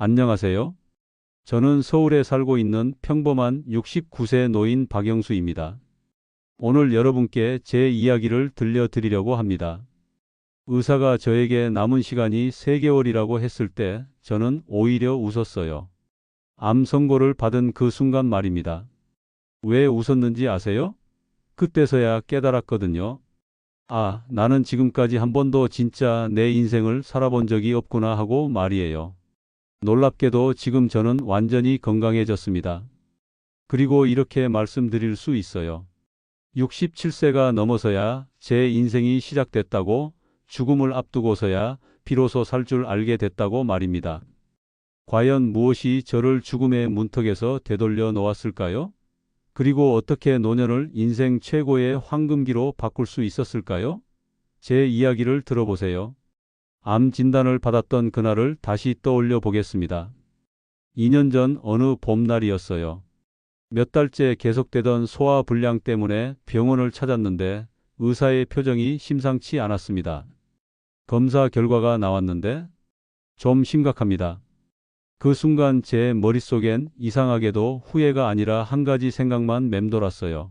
안녕하세요. 저는 서울에 살고 있는 평범한 69세 노인 박영수입니다. 오늘 여러분께 제 이야기를 들려드리려고 합니다. 의사가 저에게 남은 시간이 3개월이라고 했을 때 저는 오히려 웃었어요. 암 선고를 받은 그 순간 말입니다. 왜 웃었는지 아세요? 그때서야 깨달았거든요. 아, 나는 지금까지 한 번도 진짜 내 인생을 살아본 적이 없구나 하고 말이에요. 놀랍게도 지금 저는 완전히 건강해졌습니다. 그리고 이렇게 말씀드릴 수 있어요. 67세가 넘어서야 제 인생이 시작됐다고, 죽음을 앞두고서야 비로소 살 줄 알게 됐다고 말입니다. 과연 무엇이 저를 죽음의 문턱에서 되돌려 놓았을까요? 그리고 어떻게 노년을 인생 최고의 황금기로 바꿀 수 있었을까요? 제 이야기를 들어보세요. 암 진단을 받았던 그날을 다시 떠올려 보겠습니다. 2년 전 어느 봄날이었어요. 몇 달째 계속되던 소화불량 때문에 병원을 찾았는데 의사의 표정이 심상치 않았습니다. 검사 결과가 나왔는데 좀 심각합니다. 그 순간 제 머릿속엔 이상하게도 후회가 아니라 한 가지 생각만 맴돌았어요.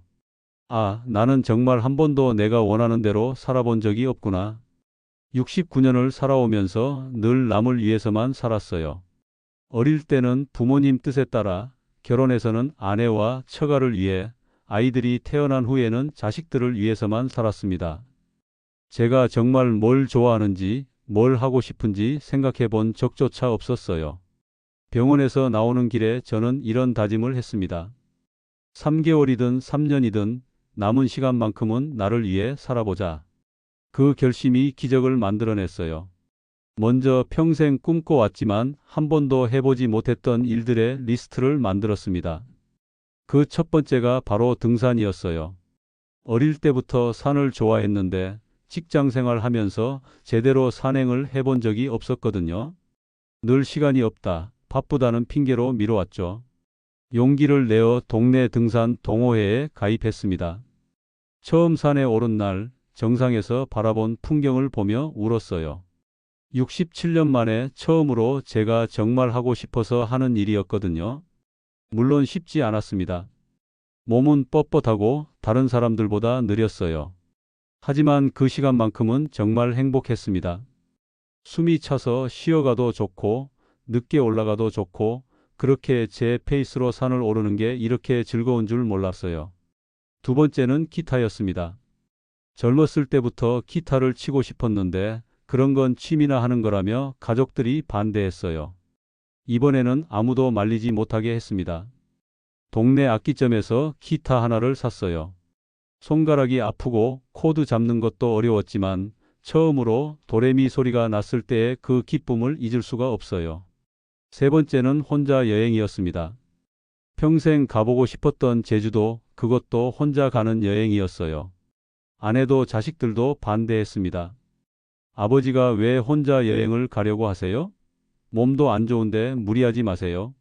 아, 나는 정말 한 번도 내가 원하는 대로 살아본 적이 없구나. 69년을 살아오면서 늘 남을 위해서만 살았어요. 어릴 때는 부모님 뜻에 따라, 결혼해서는 아내와 처가를 위해, 아이들이 태어난 후에는 자식들을 위해서만 살았습니다. 제가 정말 뭘 좋아하는지, 뭘 하고 싶은지 생각해 본 적조차 없었어요. 병원에서 나오는 길에 저는 이런 다짐을 했습니다. 3개월이든 3년이든 남은 시간만큼은 나를 위해 살아보자. 그 결심이 기적을 만들어냈어요. 먼저 평생 꿈꿔왔지만 한 번도 해보지 못했던 일들의 리스트를 만들었습니다. 그 첫 번째가 바로 등산이었어요. 어릴 때부터 산을 좋아했는데 직장 생활하면서 제대로 산행을 해본 적이 없었거든요. 늘 시간이 없다, 바쁘다는 핑계로 미뤄왔죠. 용기를 내어 동네 등산 동호회에 가입했습니다. 처음 산에 오른 날 정상에서 바라본 풍경을 보며 울었어요. 67년 만에 처음으로 제가 정말 하고 싶어서 하는 일이었거든요. 물론 쉽지 않았습니다. 몸은 뻣뻣하고 다른 사람들보다 느렸어요. 하지만 그 시간만큼은 정말 행복했습니다. 숨이 차서 쉬어가도 좋고 늦게 올라가도 좋고, 그렇게 제 페이스로 산을 오르는 게 이렇게 즐거운 줄 몰랐어요. 두 번째는 기타였습니다. 젊었을 때부터 기타를 치고 싶었는데 그런 건 취미나 하는 거라며 가족들이 반대했어요. 이번에는 아무도 말리지 못하게 했습니다. 동네 악기점에서 기타 하나를 샀어요. 손가락이 아프고 코드 잡는 것도 어려웠지만 처음으로 도레미 소리가 났을 때의 그 기쁨을 잊을 수가 없어요. 세 번째는 혼자 여행이었습니다. 평생 가보고 싶었던 제주도, 그것도 혼자 가는 여행이었어요. 아내도 자식들도 반대했습니다. 아버지가 왜 혼자 여행을 가려고 하세요? 몸도 안 좋은데 무리하지 마세요.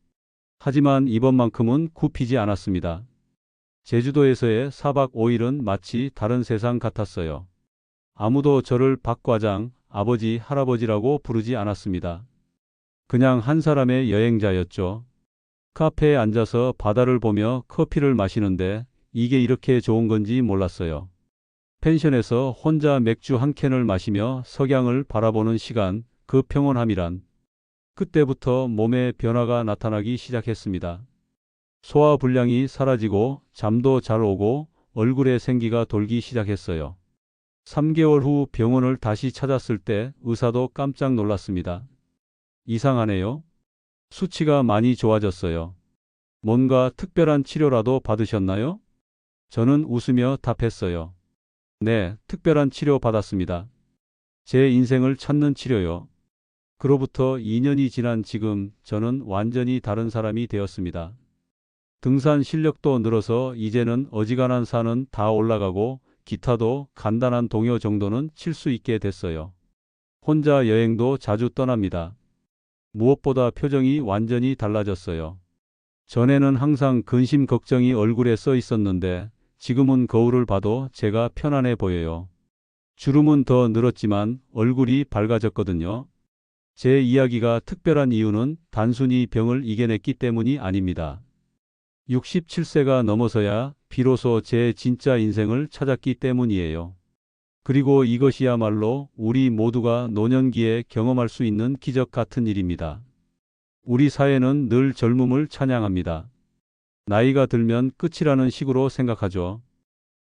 하지만 이번만큼은 굽히지 않았습니다. 제주도에서의 4박 5일은 마치 다른 세상 같았어요. 아무도 저를 박 과장, 아버지, 할아버지라고 부르지 않았습니다. 그냥 한 사람의 여행자였죠. 카페에 앉아서 바다를 보며 커피를 마시는데 이게 이렇게 좋은 건지 몰랐어요. 펜션에서 혼자 맥주 한 캔을 마시며 석양을 바라보는 시간, 그 평온함이란. 그때부터 몸에 변화가 나타나기 시작했습니다. 소화불량이 사라지고 잠도 잘 오고 얼굴에 생기가 돌기 시작했어요. 3개월 후 병원을 다시 찾았을 때 의사도 깜짝 놀랐습니다. 이상하네요. 수치가 많이 좋아졌어요. 뭔가 특별한 치료라도 받으셨나요? 저는 웃으며 답했어요. 네, 특별한 치료 받았습니다. 제 인생을 찾는 치료요. 그로부터 2년이 지난 지금 저는 완전히 다른 사람이 되었습니다. 등산 실력도 늘어서 이제는 어지간한 산은 다 올라가고 기타도 간단한 동요 정도는 칠 수 있게 됐어요. 혼자 여행도 자주 떠납니다. 무엇보다 표정이 완전히 달라졌어요. 전에는 항상 근심 걱정이 얼굴에 써 있었는데 지금은 거울을 봐도 제가 편안해 보여요. 주름은 더 늘었지만 얼굴이 밝아졌거든요. 제 이야기가 특별한 이유는 단순히 병을 이겨냈기 때문이 아닙니다. 67세가 넘어서야 비로소 제 진짜 인생을 찾았기 때문이에요. 그리고 이것이야말로 우리 모두가 노년기에 경험할 수 있는 기적 같은 일입니다. 우리 사회는 늘 젊음을 찬양합니다. 나이가 들면 끝이라는 식으로 생각하죠.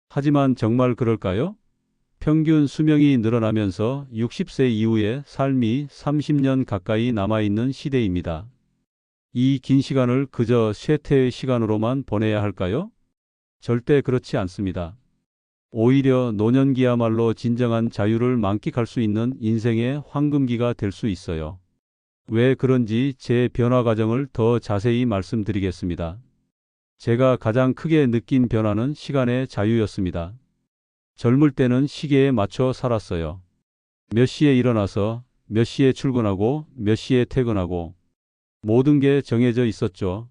하지만 정말 그럴까요? 평균 수명이 늘어나면서 60세 이후의 삶이 30년 가까이 남아있는 시대입니다. 이 긴 시간을 그저 쇠퇴의 시간으로만 보내야 할까요? 절대 그렇지 않습니다. 오히려 노년기야말로 진정한 자유를 만끽할 수 있는 인생의 황금기가 될 수 있어요. 왜 그런지 제 변화 과정을 더 자세히 말씀드리겠습니다. 제가 가장 크게 느낀 변화는 시간의 자유였습니다. 젊을 때는 시계에 맞춰 살았어요. 몇 시에 일어나서 몇 시에 출근하고 몇 시에 퇴근하고 모든 게 정해져 있었죠.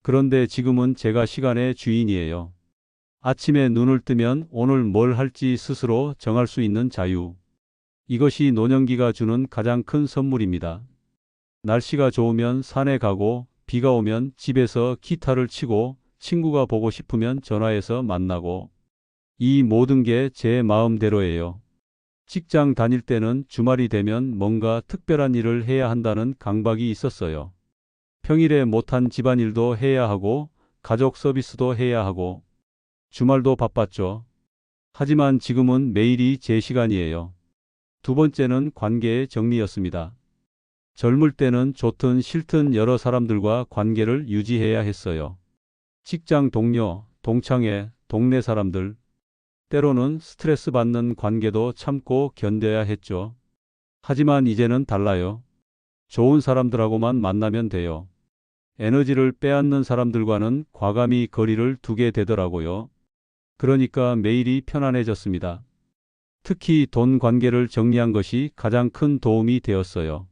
그런데 지금은 제가 시간의 주인이에요. 아침에 눈을 뜨면 오늘 뭘 할지 스스로 정할 수 있는 자유. 이것이 노년기가 주는 가장 큰 선물입니다. 날씨가 좋으면 산에 가고 비가 오면 집에서 기타를 치고 친구가 보고 싶으면 전화해서 만나고 이 모든 게 제 마음대로예요. 직장 다닐 때는 주말이 되면 뭔가 특별한 일을 해야 한다는 강박이 있었어요. 평일에 못한 집안일도 해야 하고 가족 서비스도 해야 하고 주말도 바빴죠. 하지만 지금은 매일이 제 시간이에요. 두 번째는 관계의 정리였습니다. 젊을 때는 좋든 싫든 여러 사람들과 관계를 유지해야 했어요. 직장 동료, 동창회, 동네 사람들, 때로는 스트레스 받는 관계도 참고 견뎌야 했죠. 하지만 이제는 달라요. 좋은 사람들하고만 만나면 돼요. 에너지를 빼앗는 사람들과는 과감히 거리를 두게 되더라고요. 그러니까 매일이 편안해졌습니다. 특히 돈 관계를 정리한 것이 가장 큰 도움이 되었어요.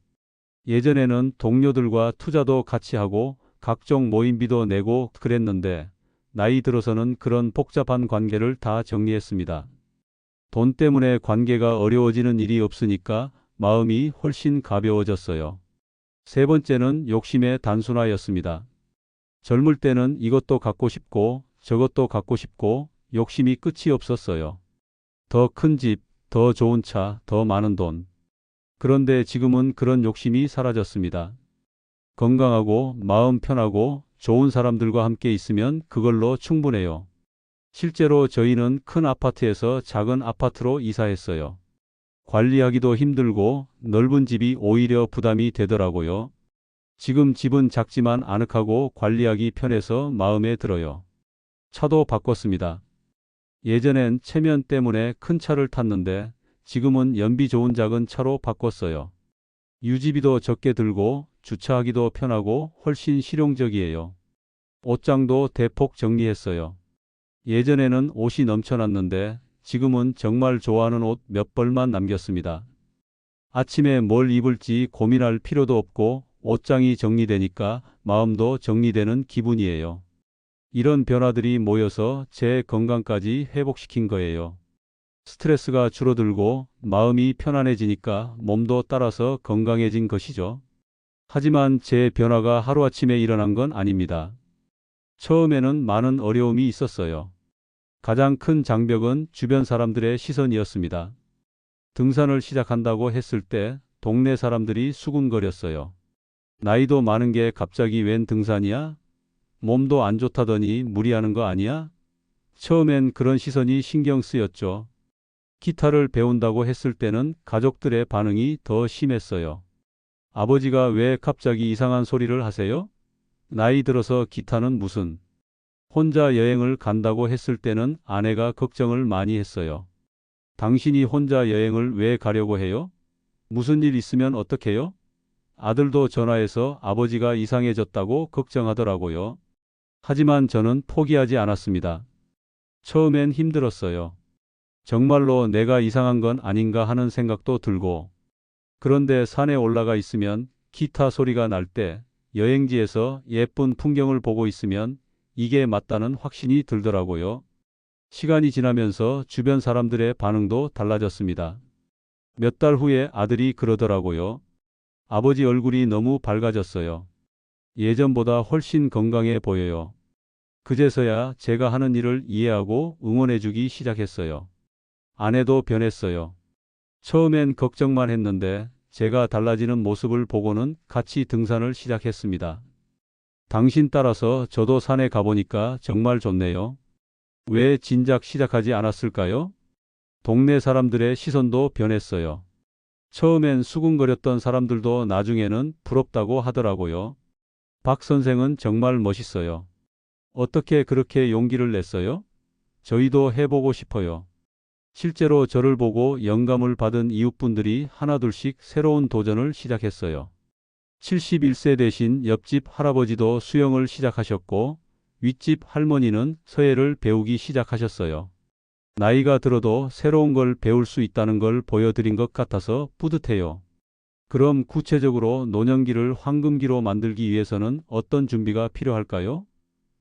예전에는 동료들과 투자도 같이 하고 각종 모임비도 내고 그랬는데 나이 들어서는 그런 복잡한 관계를 다 정리했습니다. 돈 때문에 관계가 어려워지는 일이 없으니까 마음이 훨씬 가벼워졌어요. 세 번째는 욕심의 단순화였습니다. 젊을 때는 이것도 갖고 싶고 저것도 갖고 싶고 욕심이 끝이 없었어요. 더 큰 집, 더 좋은 차, 더 많은 돈. 그런데 지금은 그런 욕심이 사라졌습니다. 건강하고 마음 편하고 좋은 사람들과 함께 있으면 그걸로 충분해요. 실제로 저희는 큰 아파트에서 작은 아파트로 이사했어요. 관리하기도 힘들고 넓은 집이 오히려 부담이 되더라고요. 지금 집은 작지만 아늑하고 관리하기 편해서 마음에 들어요. 차도 바꿨습니다. 예전엔 체면 때문에 큰 차를 탔는데 지금은 연비 좋은 작은 차로 바꿨어요. 유지비도 적게 들고 주차하기도 편하고 훨씬 실용적이에요. 옷장도 대폭 정리했어요. 예전에는 옷이 넘쳐났는데 지금은 정말 좋아하는 옷 몇 벌만 남겼습니다. 아침에 뭘 입을지 고민할 필요도 없고 옷장이 정리되니까 마음도 정리되는 기분이에요. 이런 변화들이 모여서 제 건강까지 회복시킨 거예요. 스트레스가 줄어들고 마음이 편안해지니까 몸도 따라서 건강해진 것이죠. 하지만 제 변화가 하루아침에 일어난 건 아닙니다. 처음에는 많은 어려움이 있었어요. 가장 큰 장벽은 주변 사람들의 시선이었습니다. 등산을 시작한다고 했을 때 동네 사람들이 수군거렸어요. 나이도 많은 게 갑자기 웬 등산이야? 몸도 안 좋다더니 무리하는 거 아니야? 처음엔 그런 시선이 신경 쓰였죠. 기타를 배운다고 했을 때는 가족들의 반응이 더 심했어요. 아버지가 왜 갑자기 이상한 소리를 하세요? 나이 들어서 기타는 무슨? 혼자 여행을 간다고 했을 때는 아내가 걱정을 많이 했어요. 당신이 혼자 여행을 왜 가려고 해요? 무슨 일 있으면 어떡해요? 아들도 전화해서 아버지가 이상해졌다고 걱정하더라고요. 하지만 저는 포기하지 않았습니다. 처음엔 힘들었어요. 정말로 내가 이상한 건 아닌가 하는 생각도 들고, 그런데 산에 올라가 있으면 기타 소리가 날 때, 여행지에서 예쁜 풍경을 보고 있으면 이게 맞다는 확신이 들더라고요. 시간이 지나면서 주변 사람들의 반응도 달라졌습니다. 몇 달 후에 아들이 그러더라고요. 아버지 얼굴이 너무 밝아졌어요. 예전보다 훨씬 건강해 보여요. 그제서야 제가 하는 일을 이해하고 응원해주기 시작했어요. 아내도 변했어요. 처음엔 걱정만 했는데 제가 달라지는 모습을 보고는 같이 등산을 시작했습니다. 당신 따라서 저도 산에 가보니까 정말 좋네요. 왜 진작 시작하지 않았을까요? 동네 사람들의 시선도 변했어요. 처음엔 수군거렸던 사람들도 나중에는 부럽다고 하더라고요. 박 선생은 정말 멋있어요. 어떻게 그렇게 용기를 냈어요? 저희도 해보고 싶어요. 실제로 저를 보고 영감을 받은 이웃분들이 하나둘씩 새로운 도전을 시작했어요. 71세 되신 옆집 할아버지도 수영을 시작하셨고, 윗집 할머니는 서예를 배우기 시작하셨어요. 나이가 들어도 새로운 걸 배울 수 있다는 걸 보여드린 것 같아서 뿌듯해요. 그럼 구체적으로 노년기를 황금기로 만들기 위해서는 어떤 준비가 필요할까요?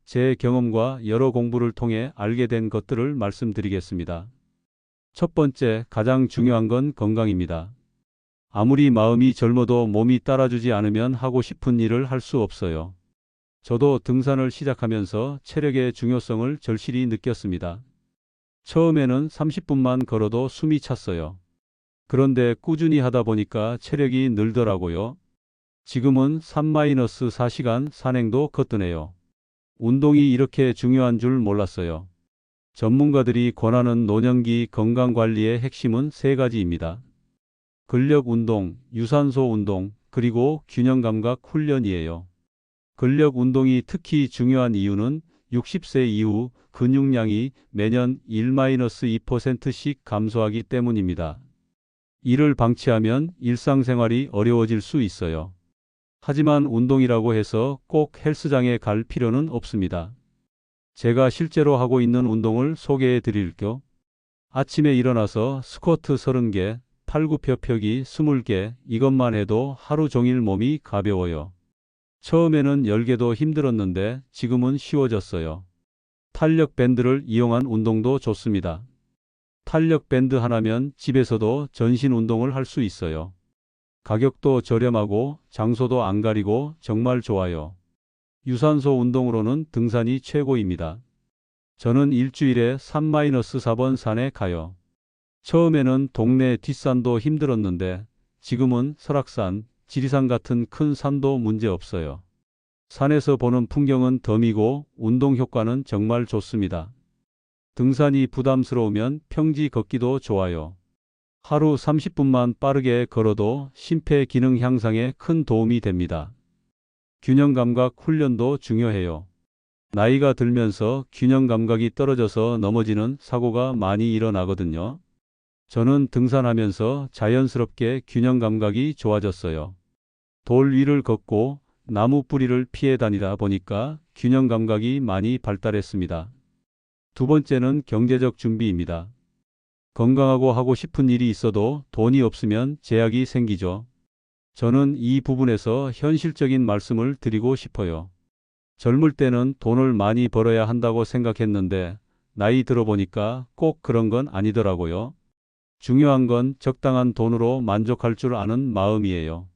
제 경험과 여러 공부를 통해 알게 된 것들을 말씀드리겠습니다. 첫 번째, 가장 중요한 건 건강입니다. 아무리 마음이 젊어도 몸이 따라주지 않으면 하고 싶은 일을 할 수 없어요. 저도 등산을 시작하면서 체력의 중요성을 절실히 느꼈습니다. 처음에는 30분만 걸어도 숨이 찼어요. 그런데 꾸준히 하다 보니까 체력이 늘더라고요. 지금은 3-4시간 산행도 거뜬해요. 운동이 이렇게 중요한 줄 몰랐어요. 전문가들이 권하는 노년기 건강관리의 핵심은 세 가지입니다. 근력 운동, 유산소 운동, 그리고 균형 감각 훈련이에요. 근력 운동이 특히 중요한 이유는 60세 이후 근육량이 매년 1-2%씩 감소하기 때문입니다. 이를 방치하면 일상생활이 어려워질 수 있어요. 하지만 운동이라고 해서 꼭 헬스장에 갈 필요는 없습니다. 제가 실제로 하고 있는 운동을 소개해 드릴게요. 아침에 일어나서 스쿼트 30개, 팔굽혀 펴기 20개, 이것만 해도 하루 종일 몸이 가벼워요. 처음에는 10개도 힘들었는데 지금은 쉬워졌어요. 탄력 밴드를 이용한 운동도 좋습니다. 탄력 밴드 하나면 집에서도 전신 운동을 할 수 있어요. 가격도 저렴하고 장소도 안 가리고 정말 좋아요. 유산소 운동으로는 등산이 최고입니다. 저는 일주일에 3-4번 산에 가요. 처음에는 동네 뒷산도 힘들었는데 지금은 설악산, 지리산 같은 큰 산도 문제 없어요. 산에서 보는 풍경은 덤이고 운동 효과는 정말 좋습니다. 등산이 부담스러우면 평지 걷기도 좋아요. 하루 30분만 빠르게 걸어도 심폐 기능 향상에 큰 도움이 됩니다. 균형 감각 훈련도 중요해요. 나이가 들면서 균형 감각이 떨어져서 넘어지는 사고가 많이 일어나거든요. 저는 등산하면서 자연스럽게 균형 감각이 좋아졌어요. 돌 위를 걷고 나무 뿌리를 피해 다니다 보니까 균형 감각이 많이 발달했습니다. 두 번째는 경제적 준비입니다. 건강하고 하고 싶은 일이 있어도 돈이 없으면 제약이 생기죠. 저는 이 부분에서 현실적인 말씀을 드리고 싶어요. 젊을 때는 돈을 많이 벌어야 한다고 생각했는데 나이 들어보니까 꼭 그런 건 아니더라고요. 중요한 건 적당한 돈으로 만족할 줄 아는 마음이에요.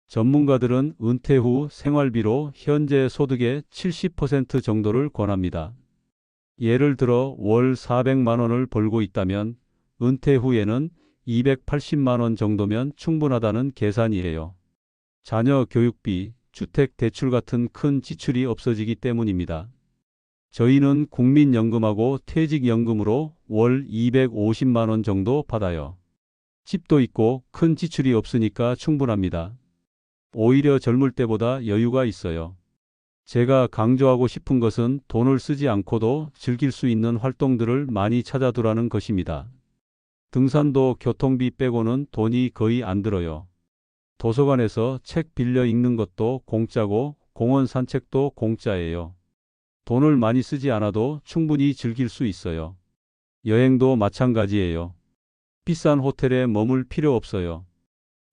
전문가들은 은퇴 후 생활비로 현재 소득의 70% 정도를 권합니다. 예를 들어 월 400만 원을 벌고 있다면 은퇴 후에는 280만 원 정도면 충분하다는 계산이에요. 자녀 교육비, 주택 대출 같은 큰 지출이 없어지기 때문입니다. 저희는 국민연금하고 퇴직연금으로 월 250만 원 정도 받아요. 집도 있고 큰 지출이 없으니까 충분합니다. 오히려 젊을 때보다 여유가 있어요. 제가 강조하고 싶은 것은 돈을 쓰지 않고도 즐길 수 있는 활동들을 많이 찾아두라는 것입니다. 등산도 교통비 빼고는 돈이 거의 안 들어요. 도서관에서 책 빌려 읽는 것도 공짜고 공원 산책도 공짜예요. 돈을 많이 쓰지 않아도 충분히 즐길 수 있어요. 여행도 마찬가지예요. 비싼 호텔에 머물 필요 없어요.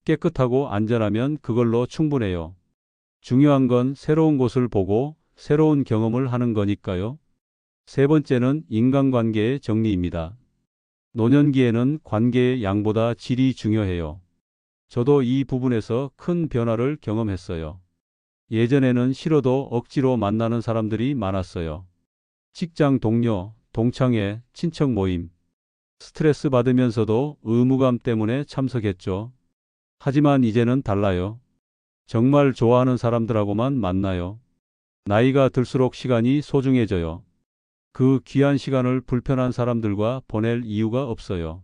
깨끗하고 안전하면 그걸로 충분해요. 중요한 건 새로운 곳을 보고 새로운 경험을 하는 거니까요. 세 번째는 인간관계의 정리입니다. 노년기에는 관계의 양보다 질이 중요해요. 저도 이 부분에서 큰 변화를 경험했어요. 예전에는 싫어도 억지로 만나는 사람들이 많았어요. 직장 동료, 동창회, 친척 모임. 스트레스 받으면서도 의무감 때문에 참석했죠. 하지만 이제는 달라요. 정말 좋아하는 사람들하고만 만나요. 나이가 들수록 시간이 소중해져요. 그 귀한 시간을 불편한 사람들과 보낼 이유가 없어요.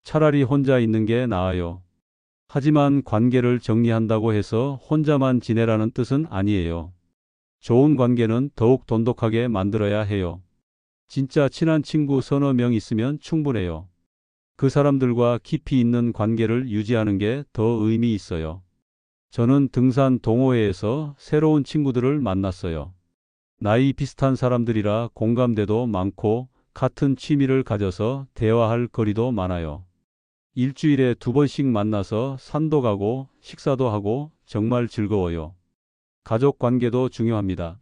차라리 혼자 있는 게 나아요. 하지만 관계를 정리한다고 해서 혼자만 지내라는 뜻은 아니에요. 좋은 관계는 더욱 돈독하게 만들어야 해요. 진짜 친한 친구 서너 명 있으면 충분해요. 그 사람들과 깊이 있는 관계를 유지하는 게 더 의미 있어요. 저는 등산 동호회에서 새로운 친구들을 만났어요. 나이 비슷한 사람들이라 공감대도 많고 같은 취미를 가져서 대화할 거리도 많아요. 일주일에 2번씩 만나서 산도 가고 식사도 하고 정말 즐거워요. 가족 관계도 중요합니다.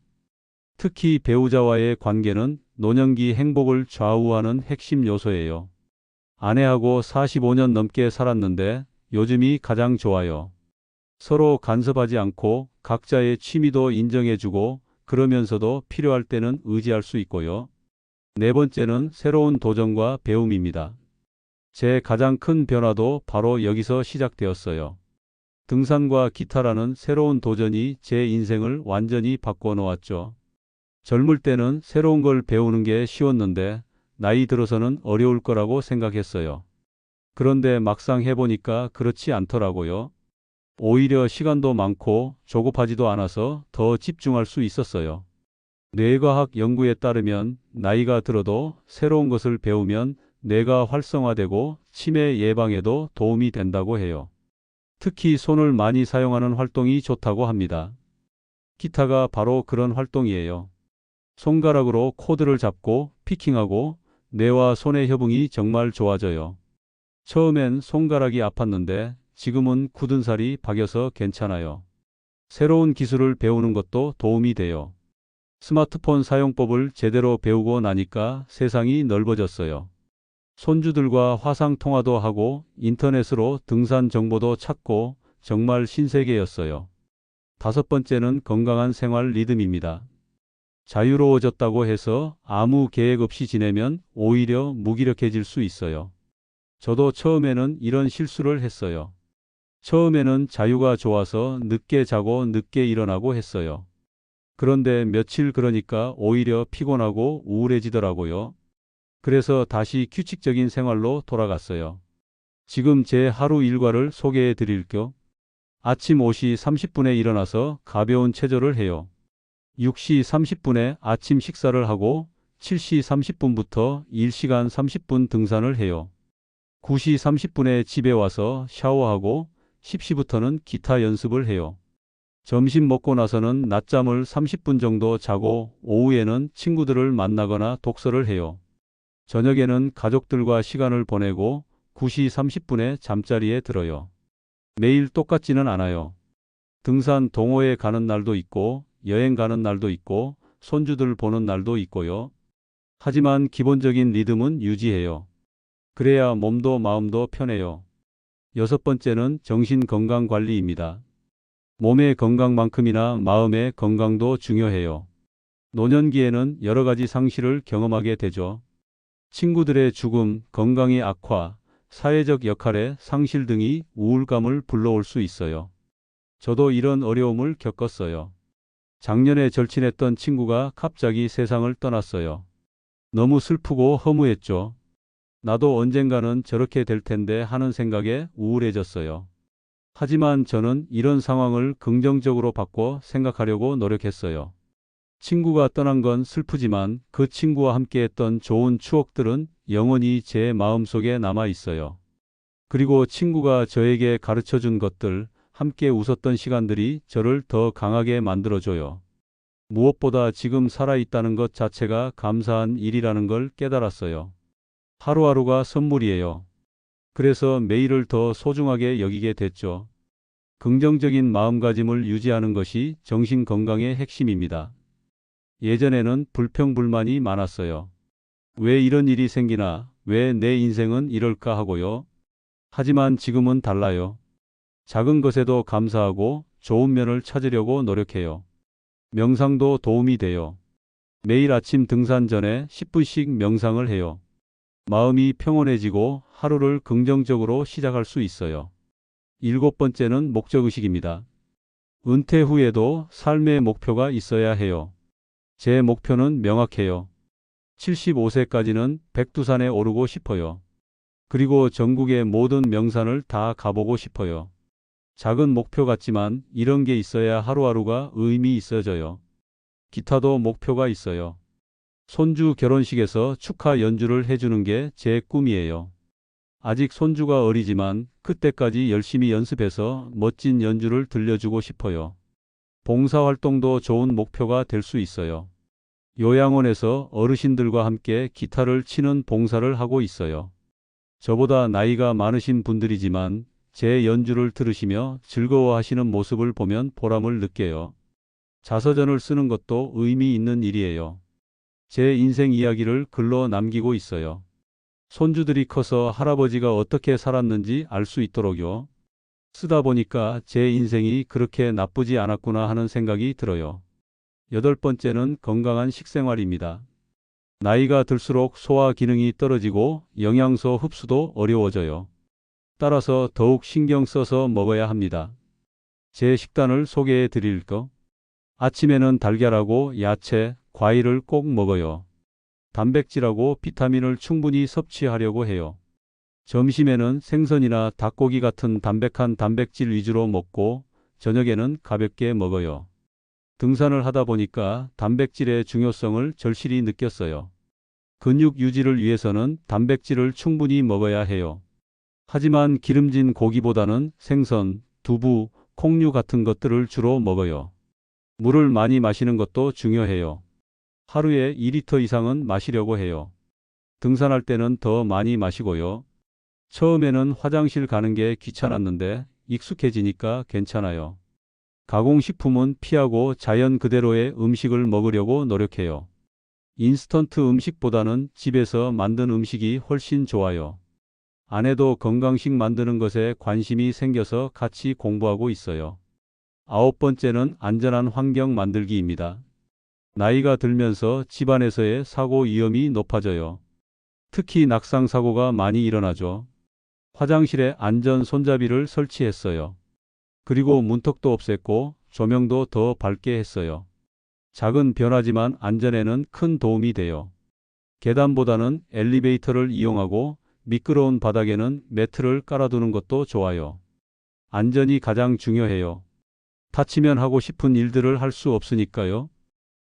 특히 배우자와의 관계는 노년기 행복을 좌우하는 핵심 요소예요. 아내하고 45년 넘게 살았는데 요즘이 가장 좋아요. 서로 간섭하지 않고 각자의 취미도 인정해주고 그러면서도 필요할 때는 의지할 수 있고요. 네 번째는 새로운 도전과 배움입니다. 제 가장 큰 변화도 바로 여기서 시작되었어요. 등산과 기타라는 새로운 도전이 제 인생을 완전히 바꿔 놓았죠. 젊을 때는 새로운 걸 배우는 게 쉬웠는데 나이 들어서는 어려울 거라고 생각했어요. 그런데 막상 해보니까 그렇지 않더라고요. 오히려 시간도 많고 조급하지도 않아서 더 집중할 수 있었어요. 뇌과학 연구에 따르면 나이가 들어도 새로운 것을 배우면 뇌가 활성화되고 치매 예방에도 도움이 된다고 해요. 특히 손을 많이 사용하는 활동이 좋다고 합니다. 기타가 바로 그런 활동이에요. 손가락으로 코드를 잡고 피킹하고 뇌와 손의 협응이 정말 좋아져요. 처음엔 손가락이 아팠는데 지금은 굳은 살이 박여서 괜찮아요. 새로운 기술을 배우는 것도 도움이 돼요. 스마트폰 사용법을 제대로 배우고 나니까 세상이 넓어졌어요. 손주들과 화상 통화도 하고 인터넷으로 등산 정보도 찾고 정말 신세계였어요. 다섯 번째는 건강한 생활 리듬입니다. 자유로워졌다고 해서 아무 계획 없이 지내면 오히려 무기력해질 수 있어요. 저도 처음에는 이런 실수를 했어요. 처음에는 자유가 좋아서 늦게 자고 늦게 일어나고 했어요. 그런데 며칠 그러니까 오히려 피곤하고 우울해지더라고요. 그래서 다시 규칙적인 생활로 돌아갔어요. 지금 제 하루 일과를 소개해 드릴게요. 아침 5시 30분에 일어나서 가벼운 체조를 해요. 6시 30분에 아침 식사를 하고 7시 30분부터 1시간 30분 등산을 해요. 9시 30분에 집에 와서 샤워하고 10시부터는 기타 연습을 해요. 점심 먹고 나서는 낮잠을 30분 정도 자고 오후에는 친구들을 만나거나 독서를 해요. 저녁에는 가족들과 시간을 보내고 9시 30분에 잠자리에 들어요. 매일 똑같지는 않아요. 등산 동호회 가는 날도 있고 여행 가는 날도 있고 손주들 보는 날도 있고요. 하지만 기본적인 리듬은 유지해요. 그래야 몸도 마음도 편해요. 여섯 번째는 정신건강관리입니다. 몸의 건강만큼이나 마음의 건강도 중요해요. 노년기에는 여러 가지 상실을 경험하게 되죠. 친구들의 죽음, 건강의 악화, 사회적 역할의 상실 등이 우울감을 불러올 수 있어요. 저도 이런 어려움을 겪었어요. 작년에 절친했던 친구가 갑자기 세상을 떠났어요. 너무 슬프고 허무했죠. 나도 언젠가는 저렇게 될 텐데 하는 생각에 우울해졌어요. 하지만 저는 이런 상황을 긍정적으로 바꿔 생각하려고 노력했어요. 친구가 떠난 건 슬프지만 그 친구와 함께했던 좋은 추억들은 영원히 제 마음속에 남아 있어요. 그리고 친구가 저에게 가르쳐준 것들, 함께 웃었던 시간들이 저를 더 강하게 만들어줘요. 무엇보다 지금 살아있다는 것 자체가 감사한 일이라는 걸 깨달았어요. 하루하루가 선물이에요. 그래서 매일을 더 소중하게 여기게 됐죠. 긍정적인 마음가짐을 유지하는 것이 정신 건강의 핵심입니다. 예전에는 불평불만이 많았어요. 왜 이런 일이 생기나, 왜 내 인생은 이럴까 하고요. 하지만 지금은 달라요. 작은 것에도 감사하고 좋은 면을 찾으려고 노력해요. 명상도 도움이 돼요. 매일 아침 등산 전에 10분씩 명상을 해요. 마음이 평온해지고 하루를 긍정적으로 시작할 수 있어요. 일곱 번째는 목적의식입니다. 은퇴 후에도 삶의 목표가 있어야 해요. 제 목표는 명확해요. 75세까지는 백두산에 오르고 싶어요. 그리고 전국의 모든 명산을 다 가보고 싶어요. 작은 목표 같지만 이런 게 있어야 하루하루가 의미 있어져요. 기타도 목표가 있어요. 손주 결혼식에서 축하 연주를 해주는 게 제 꿈이에요. 아직 손주가 어리지만 그때까지 열심히 연습해서 멋진 연주를 들려주고 싶어요. 봉사활동도 좋은 목표가 될 수 있어요. 요양원에서 어르신들과 함께 기타를 치는 봉사를 하고 있어요. 저보다 나이가 많으신 분들이지만 제 연주를 들으시며 즐거워하시는 모습을 보면 보람을 느껴요. 자서전을 쓰는 것도 의미 있는 일이에요. 제 인생 이야기를 글로 남기고 있어요. 손주들이 커서 할아버지가 어떻게 살았는지 알 수 있도록요. 쓰다 보니까 제 인생이 그렇게 나쁘지 않았구나 하는 생각이 들어요. 여덟 번째는 건강한 식생활입니다. 나이가 들수록 소화 기능이 떨어지고 영양소 흡수도 어려워져요. 따라서 더욱 신경 써서 먹어야 합니다. 제 식단을 소개해 드릴까? 아침에는 달걀하고 야채, 과일을 꼭 먹어요. 단백질하고 비타민을 충분히 섭취하려고 해요. 점심에는 생선이나 닭고기 같은 담백한 단백질 위주로 먹고 저녁에는 가볍게 먹어요. 등산을 하다 보니까 단백질의 중요성을 절실히 느꼈어요. 근육 유지를 위해서는 단백질을 충분히 먹어야 해요. 하지만 기름진 고기보다는 생선, 두부, 콩류 같은 것들을 주로 먹어요. 물을 많이 마시는 것도 중요해요. 하루에 2리터 이상은 마시려고 해요. 등산할 때는 더 많이 마시고요. 처음에는 화장실 가는 게 귀찮았는데 익숙해지니까 괜찮아요. 가공식품은 피하고 자연 그대로의 음식을 먹으려고 노력해요. 인스턴트 음식보다는 집에서 만든 음식이 훨씬 좋아요. 아내도 건강식 만드는 것에 관심이 생겨서 같이 공부하고 있어요. 아홉 번째는 안전한 환경 만들기입니다. 나이가 들면서 집안에서의 사고 위험이 높아져요. 특히 낙상 사고가 많이 일어나죠. 화장실에 안전 손잡이를 설치했어요. 그리고 문턱도 없앴고 조명도 더 밝게 했어요. 작은 변화지만 안전에는 큰 도움이 돼요. 계단보다는 엘리베이터를 이용하고 미끄러운 바닥에는 매트를 깔아두는 것도 좋아요. 안전이 가장 중요해요. 다치면 하고 싶은 일들을 할 수 없으니까요.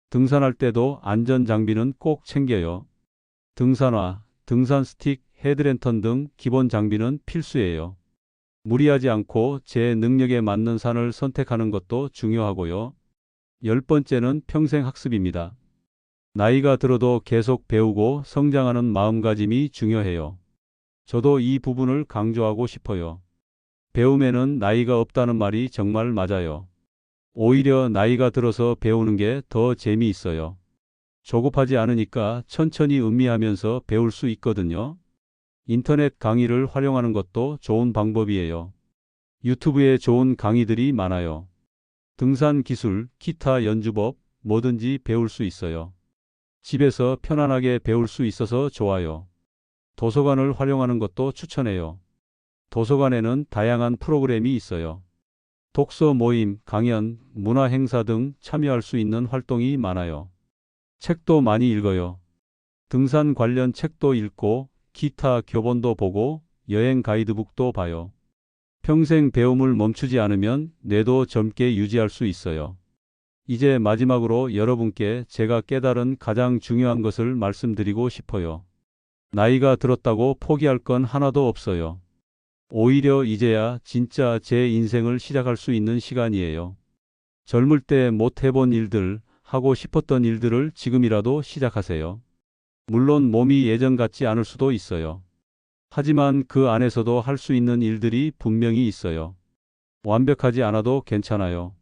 등산할 때도 안전 장비는 꼭 챙겨요. 등산화, 등산 스틱, 헤드랜턴 등 기본 장비는 필수예요. 무리하지 않고 제 능력에 맞는 산을 선택하는 것도 중요하고요. 열 번째는 평생 학습입니다. 나이가 들어도 계속 배우고 성장하는 마음가짐이 중요해요. 저도 이 부분을 강조하고 싶어요. 배움에는 나이가 없다는 말이 정말 맞아요. 오히려 나이가 들어서 배우는 게 더 재미있어요. 조급하지 않으니까 천천히 음미하면서 배울 수 있거든요. 인터넷 강의를 활용하는 것도 좋은 방법이에요. 유튜브에 좋은 강의들이 많아요. 등산 기술, 기타 연주법, 뭐든지 배울 수 있어요. 집에서 편안하게 배울 수 있어서 좋아요. 도서관을 활용하는 것도 추천해요. 도서관에는 다양한 프로그램이 있어요. 독서 모임, 강연, 문화 행사 등 참여할 수 있는 활동이 많아요. 책도 많이 읽어요. 등산 관련 책도 읽고 기타 교본도 보고 여행 가이드북도 봐요. 평생 배움을 멈추지 않으면 뇌도 젊게 유지할 수 있어요. 이제 마지막으로 여러분께 제가 깨달은 가장 중요한 것을 말씀드리고 싶어요. 나이가 들었다고 포기할 건 하나도 없어요. 오히려 이제야 진짜 제 인생을 시작할 수 있는 시간이에요. 젊을 때 못 해본 일들, 하고 싶었던 일들을 지금이라도 시작하세요. 물론 몸이 예전 같지 않을 수도 있어요. 하지만 그 안에서도 할 수 있는 일들이 분명히 있어요. 완벽하지 않아도 괜찮아요.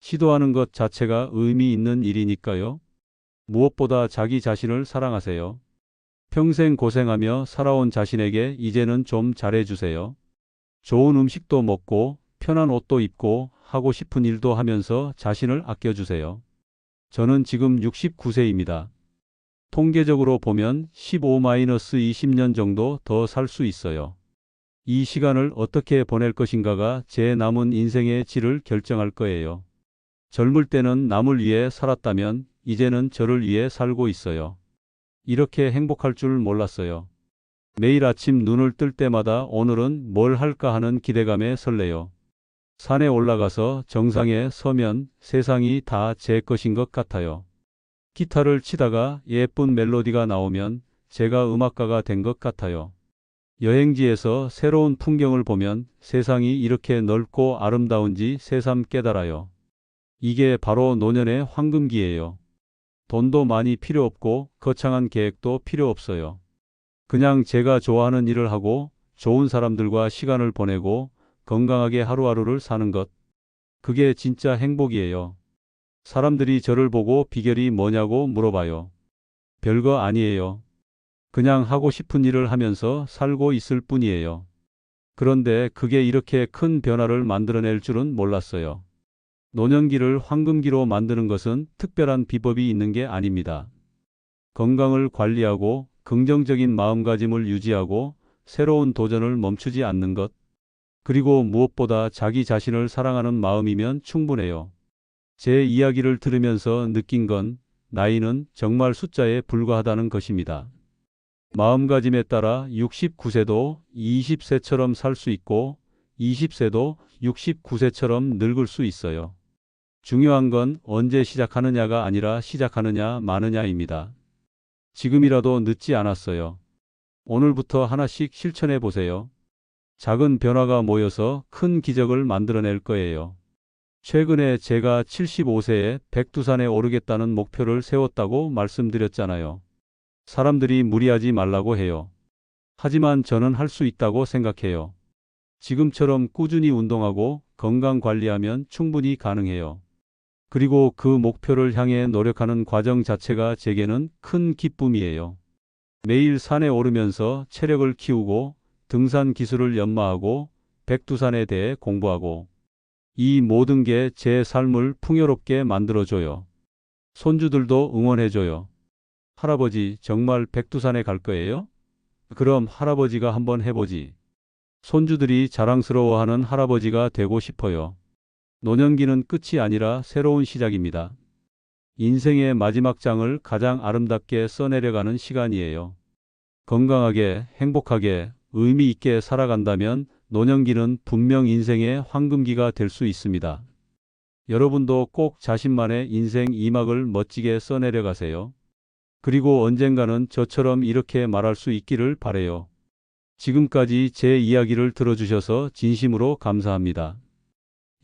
시도하는 것 자체가 의미 있는 일이니까요. 무엇보다 자기 자신을 사랑하세요. 평생 고생하며 살아온 자신에게 이제는 좀 잘해주세요. 좋은 음식도 먹고 편한 옷도 입고 하고 싶은 일도 하면서 자신을 아껴주세요. 저는 지금 69세입니다. 통계적으로 보면 15-20년 정도 더 살 수 있어요. 이 시간을 어떻게 보낼 것인가가 제 남은 인생의 질을 결정할 거예요. 젊을 때는 남을 위해 살았다면 이제는 저를 위해 살고 있어요. 이렇게 행복할 줄 몰랐어요. 매일 아침 눈을 뜰 때마다 오늘은 뭘 할까 하는 기대감에 설레요. 산에 올라가서 정상에 서면 세상이 다 제 것인 것 같아요. 기타를 치다가 예쁜 멜로디가 나오면 제가 음악가가 된 것 같아요. 여행지에서 새로운 풍경을 보면 세상이 이렇게 넓고 아름다운지 새삼 깨달아요. 이게 바로 노년의 황금기예요. 돈도 많이 필요 없고 거창한 계획도 필요 없어요. 그냥 제가 좋아하는 일을 하고 좋은 사람들과 시간을 보내고 건강하게 하루하루를 사는 것. 그게 진짜 행복이에요. 사람들이 저를 보고 비결이 뭐냐고 물어봐요. 별거 아니에요. 그냥 하고 싶은 일을 하면서 살고 있을 뿐이에요. 그런데 그게 이렇게 큰 변화를 만들어낼 줄은 몰랐어요. 노년기를 황금기로 만드는 것은 특별한 비법이 있는 게 아닙니다. 건강을 관리하고 긍정적인 마음가짐을 유지하고 새로운 도전을 멈추지 않는 것. 그리고 무엇보다 자기 자신을 사랑하는 마음이면 충분해요. 제 이야기를 들으면서 느낀 건 나이는 정말 숫자에 불과하다는 것입니다. 마음가짐에 따라 69세도 20세처럼 살 수 있고 20세도 69세처럼 늙을 수 있어요. 중요한 건 언제 시작하느냐가 아니라 시작하느냐 마느냐입니다. 지금이라도 늦지 않았어요. 오늘부터 하나씩 실천해 보세요. 작은 변화가 모여서 큰 기적을 만들어낼 거예요. 최근에 제가 75세에 백두산에 오르겠다는 목표를 세웠다고 말씀드렸잖아요. 사람들이 무리하지 말라고 해요. 하지만 저는 할 수 있다고 생각해요. 지금처럼 꾸준히 운동하고 건강 관리하면 충분히 가능해요. 그리고 그 목표를 향해 노력하는 과정 자체가 제게는 큰 기쁨이에요. 매일 산에 오르면서 체력을 키우고 등산 기술을 연마하고 백두산에 대해 공부하고 이 모든 게 제 삶을 풍요롭게 만들어줘요. 손주들도 응원해줘요. 할아버지, 정말 백두산에 갈 거예요? 그럼 할아버지가 한번 해보지. 손주들이 자랑스러워하는 할아버지가 되고 싶어요. 노년기는 끝이 아니라 새로운 시작입니다. 인생의 마지막 장을 가장 아름답게 써내려가는 시간이에요. 건강하게, 행복하게, 의미 있게 살아간다면 노년기는 분명 인생의 황금기가 될 수 있습니다. 여러분도 꼭 자신만의 인생 2막을 멋지게 써내려가세요. 그리고 언젠가는 저처럼 이렇게 말할 수 있기를 바래요. 지금까지 제 이야기를 들어주셔서 진심으로 감사합니다.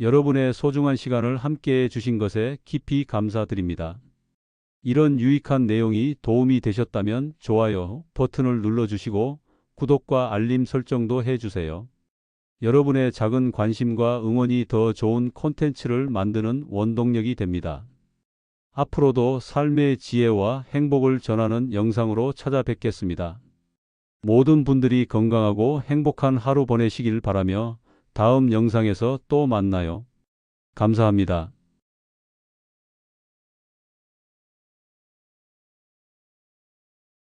여러분의 소중한 시간을 함께해 주신 것에 깊이 감사드립니다. 이런 유익한 내용이 도움이 되셨다면 좋아요 버튼을 눌러주시고 구독과 알림 설정도 해주세요. 여러분의 작은 관심과 응원이 더 좋은 콘텐츠를 만드는 원동력이 됩니다. 앞으로도 삶의 지혜와 행복을 전하는 영상으로 찾아뵙겠습니다. 모든 분들이 건강하고 행복한 하루 보내시길 바라며 다음 영상에서 또 만나요. 감사합니다.